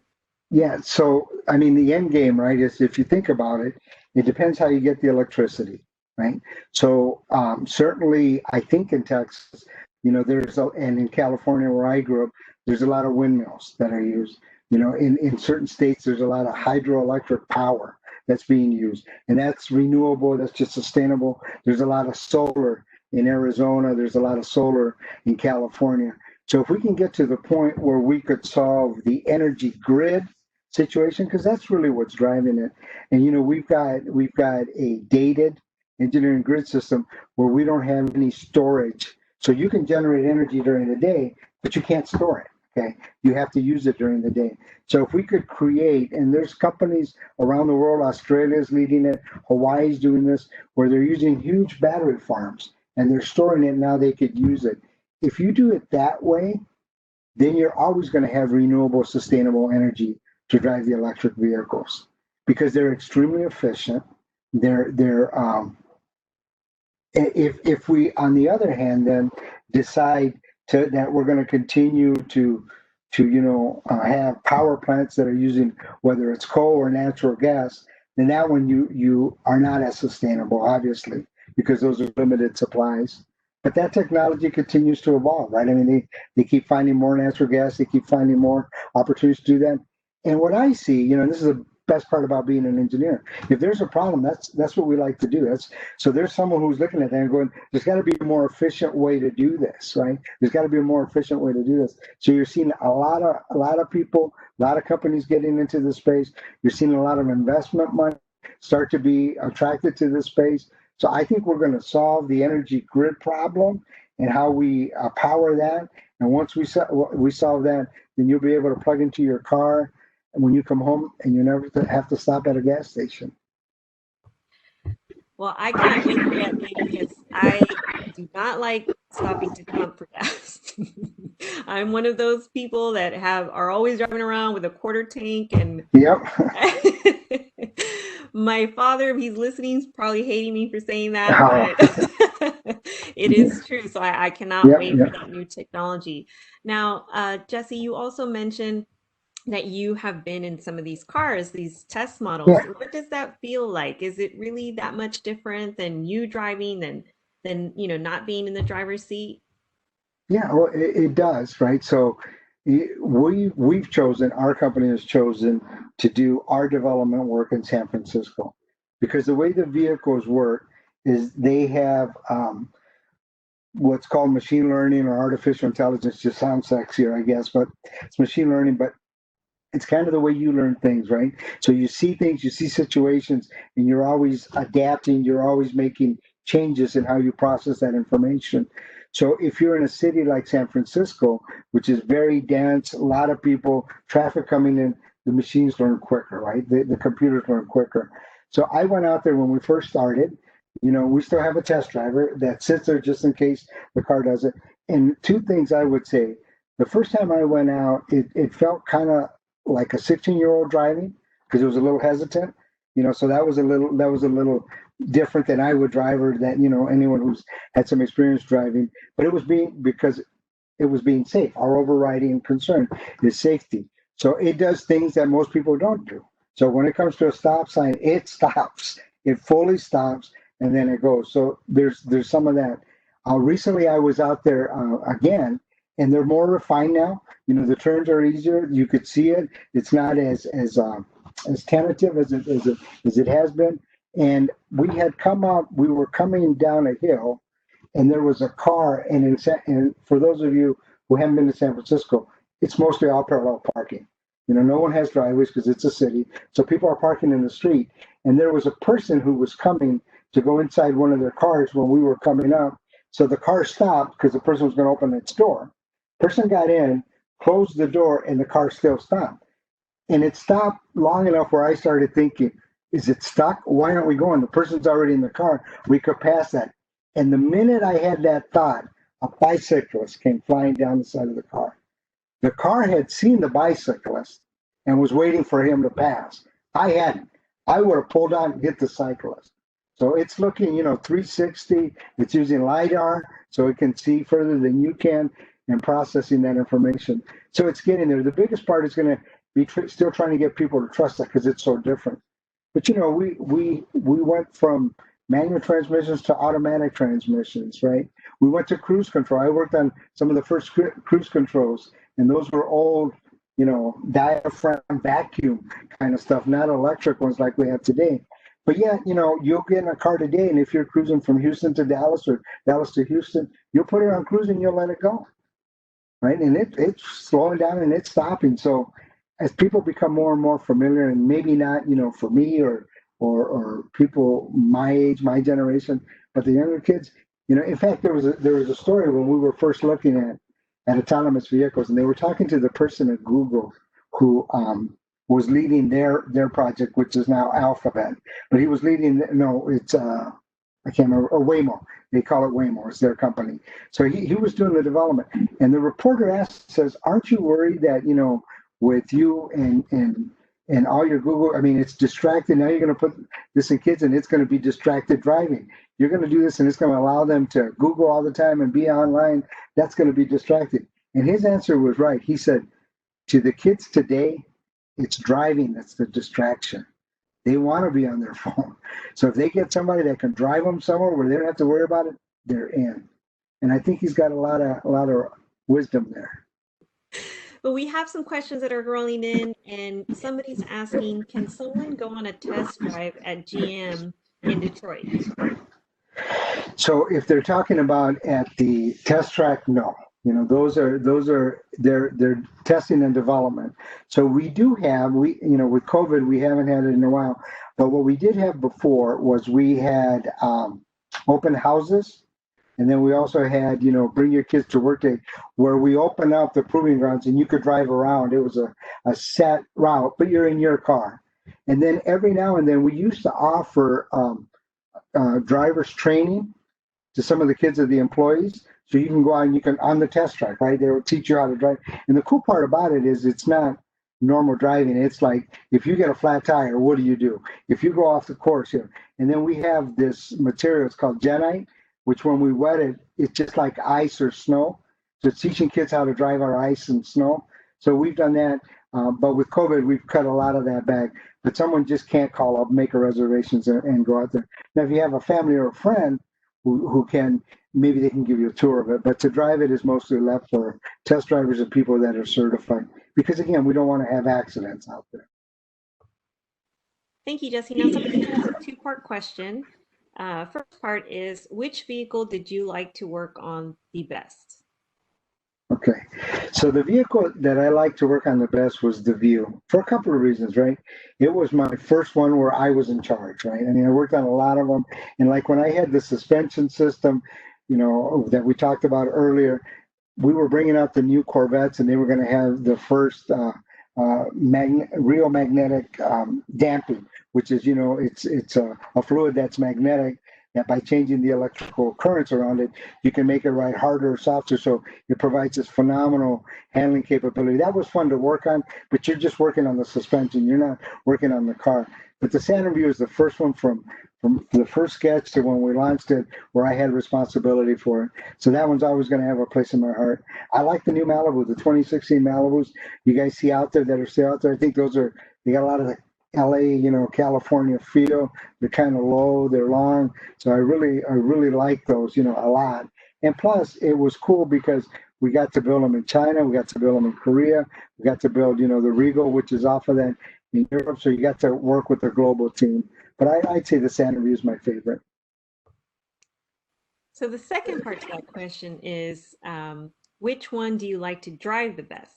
yeah. So, I mean, the end game, right, is if you think about it, it depends how you get the electricity, right? So, certainly, I think in Texas, and in California where I grew up, there's a lot of windmills that are used. In certain states, there's a lot of hydroelectric power that's being used, and that's renewable, that's just sustainable. There's a lot of solar in Arizona, there's a lot of solar in California. So if we can get to the point where we could solve the energy grid situation, because that's really what's driving it. And we've got a dated engineering grid system where we don't have any storage. So you can generate energy during the day, but you can't store it. Okay, you have to use it during the day. So if we could create, and there's companies around the world, Australia's leading it, Hawaii's doing this, where they're using huge battery farms and they're storing it. Now they could use it. If you do it that way, then you're always going to have renewable, sustainable energy to drive the electric vehicles because they're extremely efficient. They're if we, on the other hand, then decide that we're going to continue to have power plants that are using whether it's coal or natural gas, then that one you are not as sustainable, obviously, because those are limited supplies. But that technology continues to evolve, right? I mean, they keep finding more natural gas, they keep finding more opportunities to do that. And what I see, this is the best part about being an engineer. If there's a problem, that's what we like to do. So there's someone who's looking at that and going, there's got to be a more efficient way to do this, right? There's got to be a more efficient way to do this. So you're seeing a lot of people, a lot of companies getting into this space. You're seeing a lot of investment money start to be attracted to this space. So I think we're going to solve the energy grid problem and how we power that. And once we solve that, then you'll be able to plug into your car when you come home, and you never have to stop at a gas station. Well, I can't wait for that day because I do not like stopping to pump for gas. I'm one of those people that are always driving around with a quarter tank, and Yep. my father, if he's listening, is probably hating me for saying that, Oh. but it is true. So I cannot Yep. wait for that new technology. Now, Jesse, you also mentioned that you have been in some of these cars, these test models. Yeah. What does that feel like? Is it really that much different than you driving than not being in the driver's seat? Yeah. Well, it does, right? So we've chosen, our company has chosen to do our development work in San Francisco because the way the vehicles work is they have what's called machine learning or artificial intelligence. Just sounds sexier, I guess, but it's machine learning. But it's kind of the way you learn things, right? So you see things, you see situations, and you're always adapting, you're always making changes in how you process that information. So if you're in a city like San Francisco, which is very dense, a lot of people, traffic coming in, the machines learn quicker, right? The computers learn quicker. So I went out there when we first started. We still have a test driver that sits there just in case the car does it. And two things I would say. The first time I went out, it felt kind of like a 16-year-old driving because it was a little hesitant, so that was a little different than I would drive or that, anyone who's had some experience driving, but it was being safe. Our overriding concern is safety. So it does things that most people don't do. So when it comes to a stop sign, it stops, it fully stops, and then it goes. So there's some of that. Recently I was out there again, and they're more refined now. The turns are easier. You could see it. It's not as tentative as it has been. And we had come out. We were coming down a hill, and there was a car. And for those of you who haven't been to San Francisco, it's mostly all parallel parking. No one has driveways because it's a city, so people are parking in the street. And there was a person who was coming to go inside one of their cars when we were coming up. So the car stopped because the person was going to open its door. Person got in, closed the door, and the car still stopped. And it stopped long enough where I started thinking, is it stuck? Why aren't we going? The person's already in the car. We could pass that. And the minute I had that thought, a bicyclist came flying down the side of the car. The car had seen the bicyclist and was waiting for him to pass. I hadn't. I would have pulled out and hit the cyclist. So it's looking, 360. It's using LiDAR so it can see further than you can and processing that information. So it's getting there. The biggest part is going to be still trying to get people to trust that because it's so different. But we went from manual transmissions to automatic transmissions, right? We went to cruise control. I worked on some of the first cruise controls, and those were old, diaphragm vacuum kind of stuff, not electric ones like we have today. But yeah, you'll get in a car today, and if you're cruising from Houston to Dallas or Dallas to Houston, you'll put it on cruise and you'll let it go, right? And it's slowing down and it's stopping. So as people become more and more familiar, and maybe not, for me or people my age, my generation, but the younger kids, in fact, there was a story when we were first looking at autonomous vehicles, and they were talking to the person at Google who was leading their project, which is now Alphabet. But he was leading. No, it's I can't remember. Or Waymo. They call it Waymo. It's their company. So he was doing the development, and the reporter asked, says, "Aren't you worried that with you and all your Google, I mean, it's distracted. Now you're going to put this in kids, and it's going to be distracted driving. You're going to do this, and it's going to allow them to Google all the time and be online. That's going to be distracted." And his answer was right. He said, to the kids today, it's driving that's the distraction. They want to be on their phone. So if they get somebody that can drive them somewhere where they don't have to worry about it, they're in. And I think he's got a lot of wisdom there. But we have some questions that are rolling in, and somebody's asking, can someone go on a test drive at GM in Detroit? So if they're talking about at the test track, no. Those are they're testing and development. So we do have with COVID we haven't had it in a while, but what we did have before was we had open houses, and then we also had bring your kids to work day, where we opened up the proving grounds and you could drive around. It was a set route, but you're in your car. And then every now and then we used to offer drivers training to some of the kids of the employees. So you can go out and you can on the test track, right? They will teach you how to drive. And the cool part about it is it's not normal driving. It's like if you get a flat tire, what do you do? If you go off the course here, and then we have this material, it's called Genite, which when we wet it, it's just like ice or snow. So it's teaching kids how to drive on ice and snow. So we've done that. But with COVID, we've cut a lot of that back. But someone just can't call up, make a reservations, and go out there. Now, if you have a family or a friend who can, maybe they can give you a tour of it. But to drive it is mostly left for test drivers and people that are certified. Because again, we don't want to have accidents out there. Thank you, Jesse. Now somebody has a two-part question. First part is, which vehicle did you like to work on the best? Okay, so the vehicle that I like to work on the best was the View for a couple of reasons, right? It was my first one where I was in charge, right? I mean, I worked on a lot of them, and like when I had the suspension system, that we talked about earlier, we were bringing out the new Corvettes, and they were going to have the first real magnetic damping, which is it's a fluid that's magnetic, that by changing the electrical currents around it, you can make it ride harder or softer. So it provides this phenomenal handling capability. That was fun to work on, but you're just working on the suspension. You're not working on the car. But the Santa View is the first one from the first sketch to when we launched it, where I had responsibility for it. So that one's always going to have a place in my heart. I like the new Malibu, the 2016 Malibus you guys see out there that are still out there. I think they got a lot of the LA, California feel. They're kind of low, they're long. So I really like those, a lot. And plus, it was cool because we got to build them in China, we got to build them in Korea, we got to build, the Regal, which is off of that in Europe. So you got to work with the global team. But I'd say the Santa View is my favorite. So the second part to that question is, which one do you like to drive the best?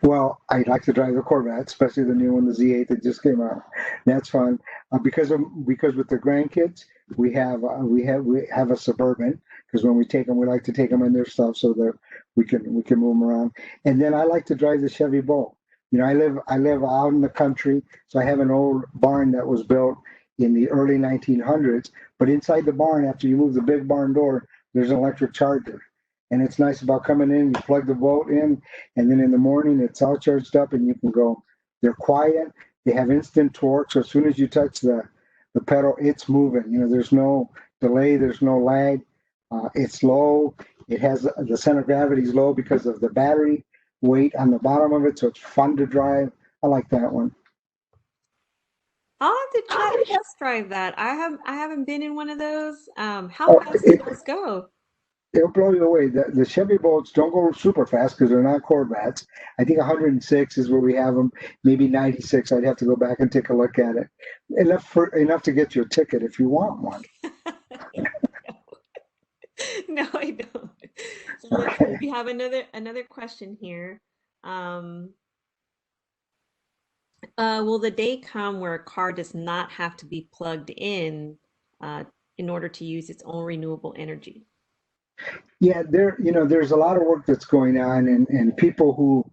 Well, I like to drive the Corvette, especially the new one, the Z8 that just came out. That's fun because with the grandkids, we have a Suburban, because when we take them, we like to take them in their stuff so that we can move them around. And then I like to drive the Chevy Bolt. I live out in the country, so I have an old barn that was built in the early 1900s. But inside the barn, after you move the big barn door, there's an electric charger. And it's nice about coming in, you plug the boat in, and then in the morning it's all charged up and you can go. They're quiet, they have instant torque, so as soon as you touch the pedal, it's moving. There's no delay, there's no lag. It's low. It has the center of gravity is low because of the battery weight on the bottom of it, so it's fun to drive. I like that one. I'll have to try to test drive that. I haven't been in one of those. How Oh, fast do those go? it'll blow you away. The Chevy Bolts don't go super fast because they're not Corvettes. I think 106 is where we have them. Maybe 96. I'd have to go back and take a look at it. Enough to get you a ticket if you want one. No, I don't. So let's see. Okay. We have another question here. Um, will the day come where a car does not have to be plugged in order to use its own renewable energy? Yeah, there's a lot of work that's going on, and people who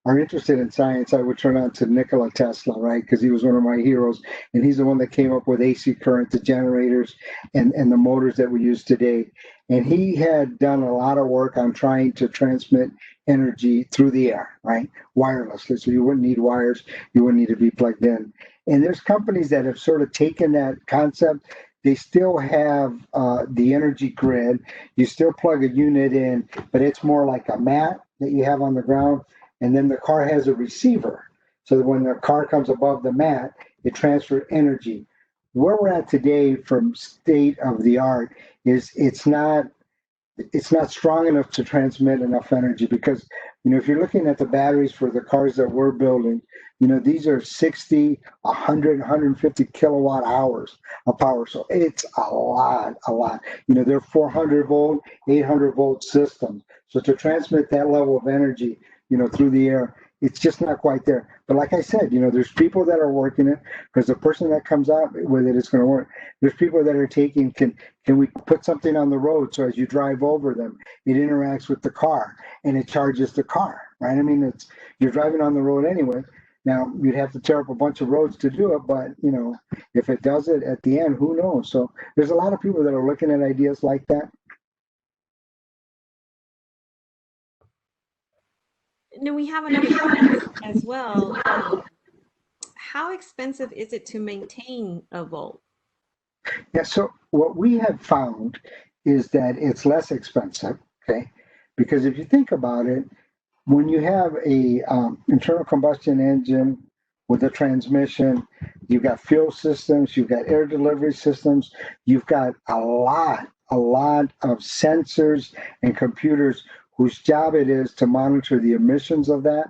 are interested in science, I would turn on to Nikola Tesla, right? Because he was one of my heroes, and he's the one that came up with AC current, the generators, and the motors that we use today. And he had done a lot of work on trying to transmit energy through the air, right? Wirelessly, so you wouldn't need wires, you wouldn't need to be plugged in. And there's companies that have sort of taken that concept. They still have the energy grid. You still plug a unit in, but it's more like a mat that you have on the ground, and then the car has a receiver. So that when the car comes above the mat, it transfers energy. Where we're at today from state of the art is it's not strong enough to transmit enough energy because if you're looking at the batteries for the cars that we're building, these are 60, 100, 150 kilowatt hours of power. So it's a lot. They're 400 volt, 800 volt systems. So to transmit that level of energy, through the air, it's just not quite there. But like I said, there's people that are working it because the person that comes out with it is going to work. There's people that are taking, can we put something on the road so as you drive over them, it interacts with the car and it charges the car, right? I mean, you're driving on the road anyway. Now, you'd have to tear up a bunch of roads to do it, but, if it does it at the end, who knows? So there's a lot of people that are looking at ideas like that. Now we have another question as well. How expensive is it to maintain a Volt? Yeah, so what we have found is that it's less expensive, okay? Because if you think about it, when you have a internal combustion engine with a transmission, you've got fuel systems, you've got air delivery systems, you've got a lot of sensors and computers whose job it is to monitor the emissions of that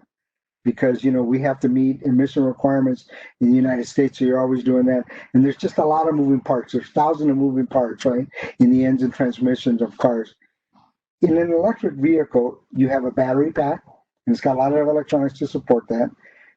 because we have to meet emission requirements in the United States, so you're always doing that. And there's just a lot of moving parts. There's thousands of moving parts, right, in the engine transmissions of cars. In an electric vehicle, you have a battery pack, and it's got a lot of electronics to support that.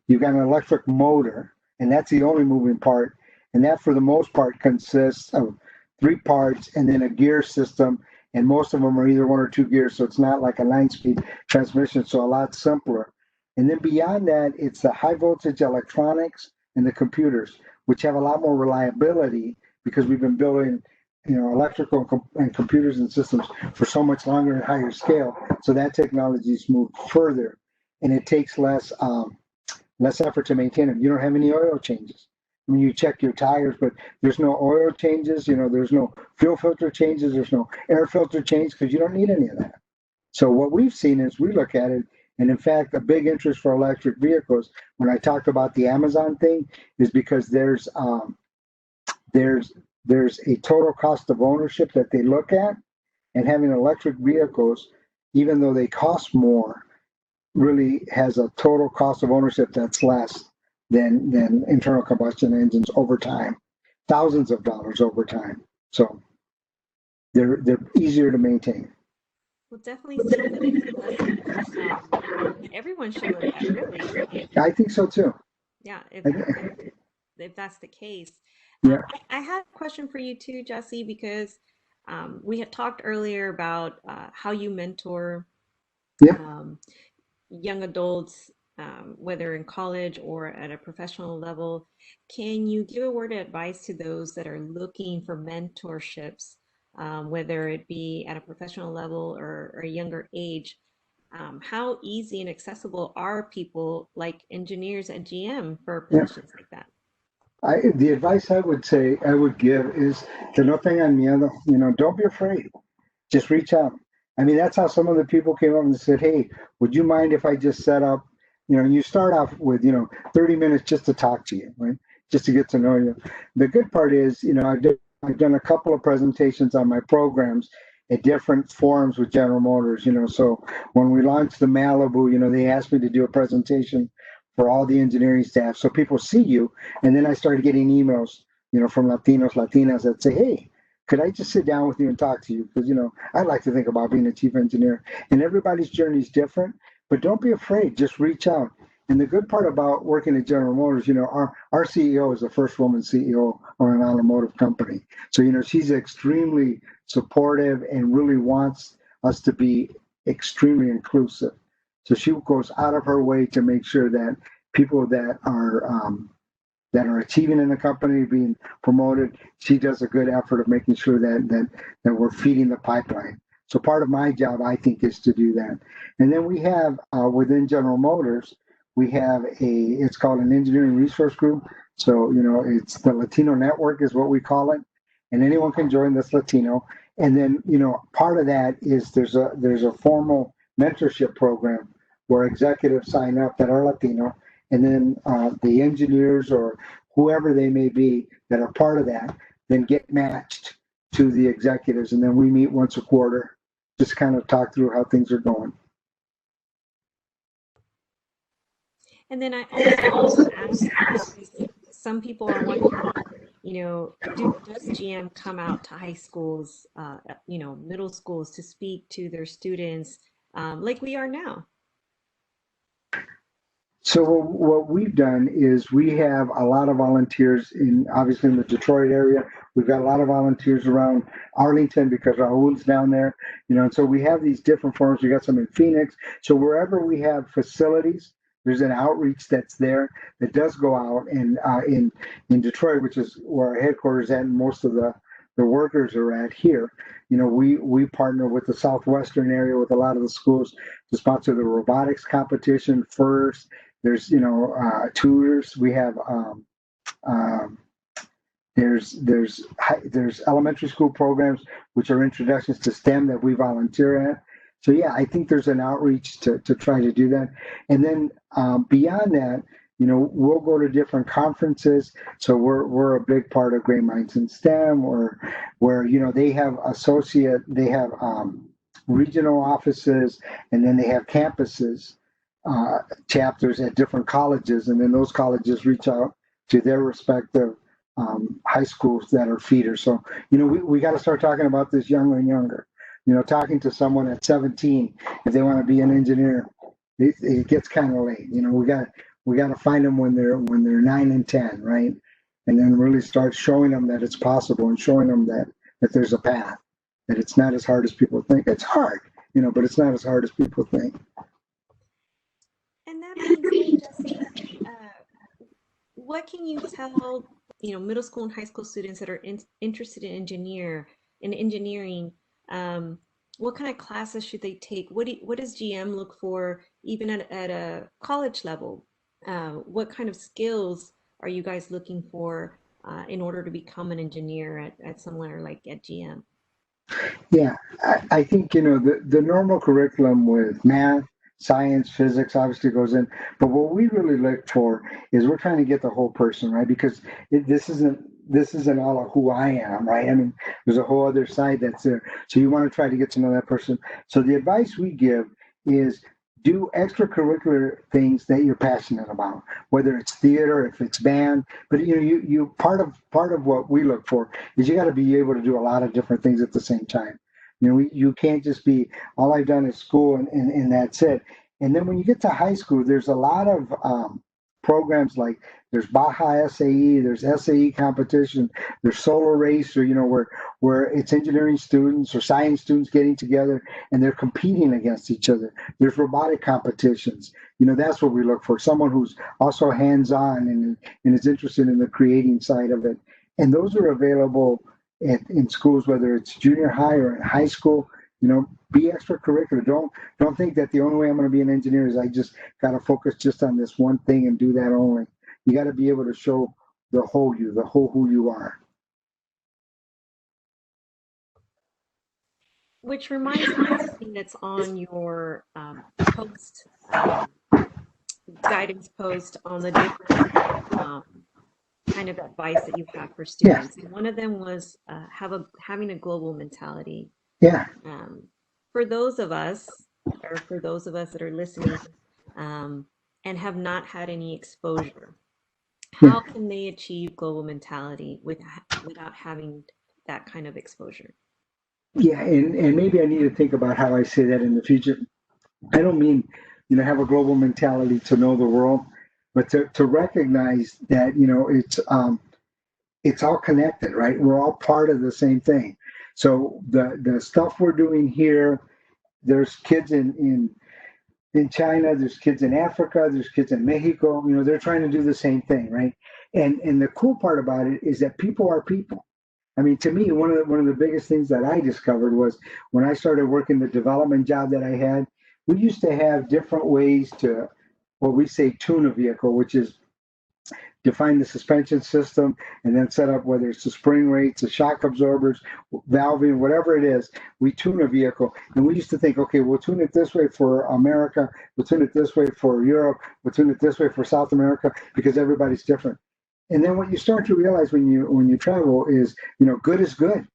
You've got an electric motor, and that's the only moving part. And that, for the most part, consists of three parts and then a gear system. And most of them are either one or two gears, so it's not like a 9-speed transmission, so a lot simpler. And then beyond that, it's the high voltage electronics and the computers, which have a lot more reliability because we've been building electrical and computers and systems for so much longer and higher scale. So that technology's moved further, and it takes less effort to maintain them. You don't have any oil changes. I mean, you check your tires, but there's no oil changes. There's no fuel filter changes. There's no air filter change because you don't need any of that. So what we've seen is we look at it, and in fact, a big interest for electric vehicles. When I talked about the Amazon thing, is because there's a total cost of ownership that they look at, and having electric vehicles, even though they cost more, really has a total cost of ownership that's less than internal combustion engines over time, thousands of dollars over time. So they're easier to maintain. Well, definitely seems that it's less investment. Everyone should look at, really. I think so too. Yeah, I, if that's the case. yeah, I had a question for you too, Jesse, because we had talked earlier about how you mentor yeah. um, young adults, whether in college or at a professional level. Can you give a word of advice to those that are looking for mentorships, whether it be at a professional level or a younger age? How easy and accessible are people like engineers at GM for Yeah. positions like that? The advice I would give is que no tengan miedo. Don't be afraid. Just reach out. I mean, that's how some of the people came up and said, "Hey, would you mind if I just set up?" You start off with 30 minutes just to talk to you, right? Just to get to know you. The good part is, I've done a couple of presentations on my programs at different forums with General Motors. So when we launched the Malibu, they asked me to do a presentation for all the engineering staff, so people see you. And then I started getting emails, from Latinos, Latinas that say, "Hey, could I just sit down with you and talk to you? Because, I'd like to think about being a chief engineer." And everybody's journey is different, but don't be afraid. Just reach out. And the good part about working at General Motors, our CEO is the first woman CEO on an automotive company. So, she's extremely supportive and really wants us to be extremely inclusive. So she goes out of her way to make sure that people that are achieving in the company, being promoted, she does a good effort of making sure that we're feeding the pipeline. So part of my job, I think, is to do that. And then we have within General Motors, we have it's called an engineering resource group. So it's the Latino network is what we call it, and anyone can join this Latino. And then part of that is there's a formal mentorship program where executives sign up that are Latino, and then the engineers or whoever they may be that are part of that then get matched to the executives, and then we meet once a quarter, just kind of talk through how things are going. And then I also want to ask, because some people are wondering, does GM come out to high schools, middle schools to speak to their students like we are now? So what we've done is we have a lot of volunteers obviously in the Detroit area. We've got a lot of volunteers around Arlington because Raul's down there, and so we have these different forums. We got some in Phoenix. So wherever we have facilities, there's an outreach that's there that does go out. And in Detroit, which is where our headquarters at, and most of the workers are at here. We partner with the Southwestern area with a lot of the schools to sponsor the robotics competition first. There's tutors. We have there's elementary school programs which are introductions to STEM that we volunteer at. So yeah, I think there's an outreach to try to do that. And then beyond that, we'll go to different conferences. So we're a big part of Great Minds in STEM, or where they have regional offices, and then they have campuses, chapters at different colleges, and then those colleges reach out to their respective high schools that are feeders. So we got to start talking about this younger and younger. Talking to someone at 17 if they want to be an engineer, it gets kind of late. We got to find them when they're 9 and 10, right? And then really start showing them that it's possible, and showing them that there's a path, that it's not as hard as people think. It's hard, but it's not as hard as people think. And that being said, Jesse, what can you tell middle school and high school students that are interested in engineering? What kind of classes should they take? What does GM look for even at a college level? What kind of skills are you guys looking for in order to become an engineer at somewhere like at GM? Yeah, I think the normal curriculum with math, science, physics obviously goes in, but what we really look for is we're trying to get the whole person, right? Because this isn't all of who I am, right? I mean, there's a whole other side that's there. So you want to try to get to know that person. So the advice we give is do extracurricular things that you're passionate about, whether it's theater, if it's band. But you part of what we look for is you got to be able to do a lot of different things at the same time. You can't just be all I've done is school and that's it. And then when you get to high school, there's a lot of programs like there's Baja SAE, there's SAE competition, there's Solar Race, or where it's engineering students or science students getting together and they're competing against each other. There's robotic competitions. That's what we look for. Someone who's also hands-on and is interested in the creating side of it. And those are available in schools, whether it's junior high or in high school. Be extracurricular. Don't think that the only way I'm going to be an engineer is I just got to focus just on this one thing and do that only. You got to be able to show the whole you, the whole who you are. Which reminds me of something that's on your post, guidance post on the different kind of advice that you have for students. And one of them was having a global mentality. Yeah. For those of us, or for those of us that are listening, and have not had any exposure, how can they achieve global mentality without having that kind of exposure? Yeah, and maybe I need to think about how I say that in the future. I don't mean, have a global mentality to know the world, but to recognize that, it's all connected, right? We're all part of the same thing. So the stuff we're doing here there's kids in China, there's kids in Africa, there's kids in Mexico. You know, they're trying to do the same thing, right? And the cool part about it is that people are people. I mean, to me, one of the biggest things that I discovered was when I started working the development job that I had. We used to have different ways to what we say tune a vehicle, which is define the suspension system and then set up whether it's the spring rates, the shock absorbers, valving, whatever it is. We tune a vehicle, and we used to think, okay, we'll tune it this way for America, we'll tune it this way for Europe, we'll tune it this way for South America because everybody's different. And then what you start to realize when you travel is, you know, good is good.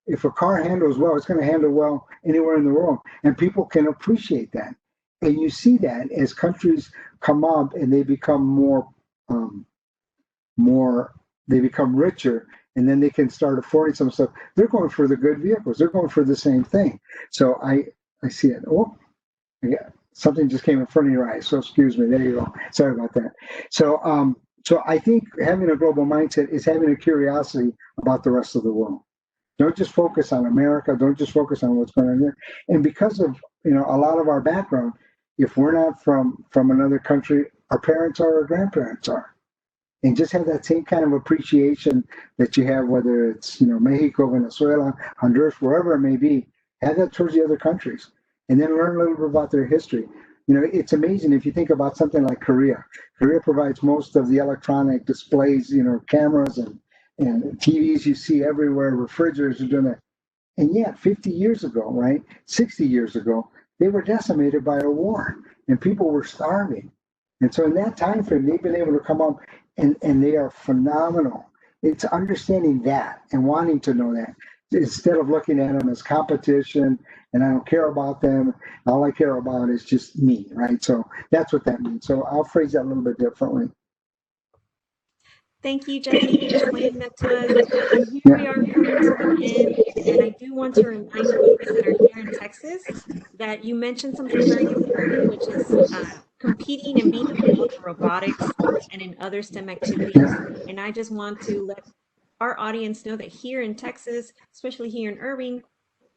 If a car handles well, it's going to handle well anywhere in the world, and people can appreciate that. And you see that as countries come up and they become um, more, they become richer, and then they can start affording some stuff. They're going for the good vehicles. They're going for the same thing. So I see it. Oh, yeah, something just came in front of your eyes. So excuse me. There you go. Sorry about that. So I think having a global mindset is having a curiosity about the rest of the world. Don't just focus on America. Don't just focus on what's going on here. And because of, you know, a lot of our background, if we're not from another country, our parents are, our grandparents are, and just have that same kind of appreciation that you have, whether it's, you know, Mexico, Venezuela, Honduras, wherever it may be. Have that towards the other countries, and then learn a little bit about their history. You know, it's amazing if you think about something like Korea. Korea provides most of the electronic displays, you know, cameras and TVs you see everywhere, refrigerators are doing that. And yet, 50 years ago, right, 60 years ago, they were decimated by a war and people were starving. And so in that time frame, they've been able to come up and they are phenomenal. It's understanding that and wanting to know that instead of looking at them as competition and I don't care about them. All I care about is just me, right? So that's what that means. So I'll phrase that a little bit differently. Thank you, Jesse, for explaining that to us. And here we Yeah. are coming to the end. And I do want to remind folks that are here in Texas that you mentioned something very important, which is competing and being involved in robotics and in other STEM activities. Yeah. And I just want to let our audience know that here in Texas, especially here in Irving,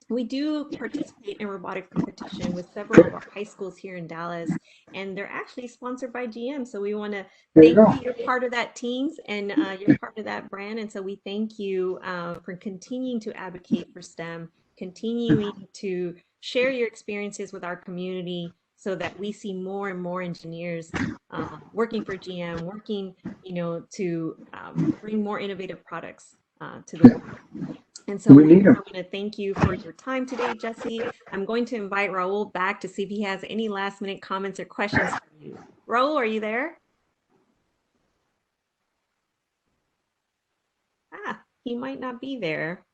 we do participate in robotics competition with several of our high schools here in Dallas, and they're actually sponsored by GM. So we want to There you thank go. you. You're part of that teams, and you're part of that brand. And so we thank you for continuing to advocate for STEM, continuing to share your experiences with our community so that we see more and more engineers working for GM, working, to bring more innovative products to the world. And so We we need them. want to thank you for your time today, Jesse. I'm going to invite Raul back to see if he has any last minute comments or questions for you. Raul, are you there? He might not be there.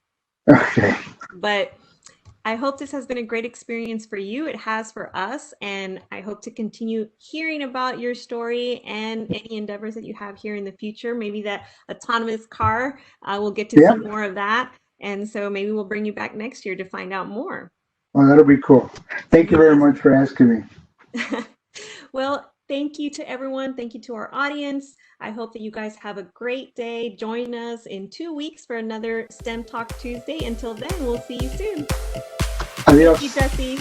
Okay. But I hope this has been a great experience for you. It has for us. And I hope to continue hearing about your story and any endeavors that you have here in the future. Maybe that autonomous car, we'll get to Yeah. see more of that. And so maybe we'll bring you back next year to find out more. Well, that'll be cool. Thank you very Yes. much for asking me. Well, thank you to everyone. Thank you to our audience. I hope that you guys have a great day. Join us in 2 weeks for another STEM Talk Tuesday. Until then, we'll see you soon. Thank you, Adios. Jesse.